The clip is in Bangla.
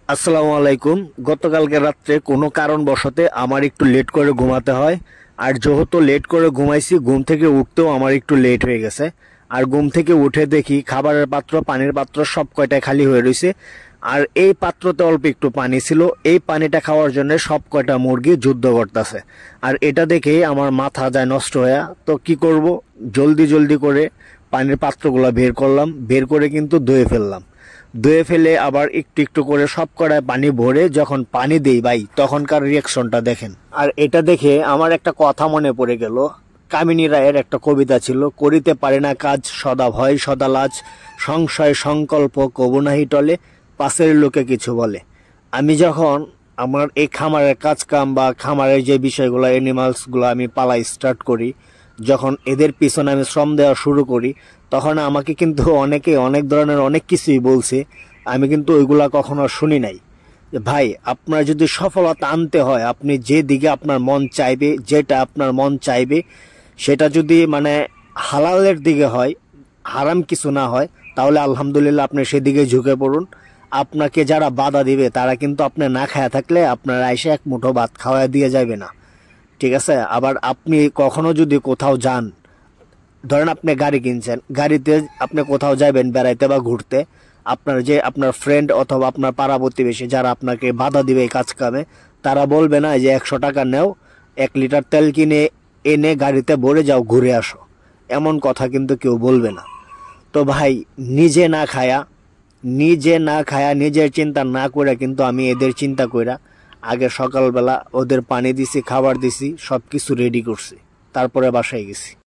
আসসালামু আলাইকুম। গতকালকে রাত্রে কোনো কারণবশতে আমার একটু লেট করে ঘুমাতে হয়। আর যেহেতু লেট করে ঘুমাইছি, ঘুম থেকে উঠতেও আমার একটু লেট হয়ে গেছে। আর ঘুম থেকে উঠে দেখি খাবারের পাত্র, পানির পাত্র সব কয়টাই খালি হয়ে রয়েছে। আর এই পাত্রতে অল্প একটু পানি ছিল, এই পানিটা খাওয়ার জন্য সব কয়টা মুরগি যুদ্ধ করতেছে। আর এটা দেখেই আমার মাথা যায় নষ্ট হয়ে। তো কি করব, জলদি জলদি করে পানির পাত্রগুলো বের করলাম, বের করে কিন্তু ধুয়ে ফেললাম। ধুয়ে ফেলে আবার একটু একটু করে সব কড়ায় পানি ভরে যখন পানি দেই ভাই, তখনকার রিয়াকশনটা দেখেন। আর এটা দেখে আমার একটা কথা মনে পড়ে গেল। কামিনী রায়ের একটা কবিতা ছিল, করিতে পারে না কাজ সদা ভয় সদা লাজ, সংশয় সংকল্প কবু নাহি টলে, পাশের লোকে কিছু বলে। আমি যখন আমার এই খামারের কাজ কাম বা খামারের যে বিষয়গুলো, অ্যানিমালসগুলো আমি পালা স্টার্ট করি, যখন এদের পিছনে আমি শ্রম দেওয়া শুরু করি, তখন আমাকে কিন্তু অনেকে অনেক ধরনের অনেক কিছুই বলছে। আমি কিন্তু ওইগুলা কখনো শুনি নাই। যে ভাই, আপনার যদি সফলতা আনতে হয়, আপনি যে দিকে আপনার মন চাইবে, যেটা আপনার মন চাইবে, সেটা যদি মানে হালালের দিকে হয়, হারাম কিছু না হয়, তাহলে আলহামদুলিল্লাহ আপনি সেদিকে ঝুঁকে পড়ুন। আপনাকে যারা বাধা দিবে তারা কিন্তু আপনি না খায়া থাকলে আপনার আইসে এক মুঠো ভাত খাওয়া দিয়ে যাবে না। ঠিক আছে? আবার আপনি কখনো যদি কোথাও যান, ধরেন আপনি গাড়ি কিনছেন, গাড়িতে আপনি কোথাও যাবেন বেড়াইতে বা ঘুরতে, আপনার ফ্রেন্ড অথবা আপনার পাড়া প্রতিবেশী যারা আপনাকে বাধা দিবে এই কাজ কামে, তারা বলবে না যে 100 টাকা নেও, 1 লিটার তেল কিনে এনে গাড়িতে ভরে যাও, ঘুরে আসো। এমন কথা কিন্তু কেউ বলবে না। তো ভাই, নিজে না খায়া নিজের চিন্তা না করে কিন্তু আমি এদের চিন্তা কইরা আগে সকালবেলা ওদের পানি দিছি, খাবার দিছি, সব কিছু রেডি করছি, তারপরে বাসায় গেছি।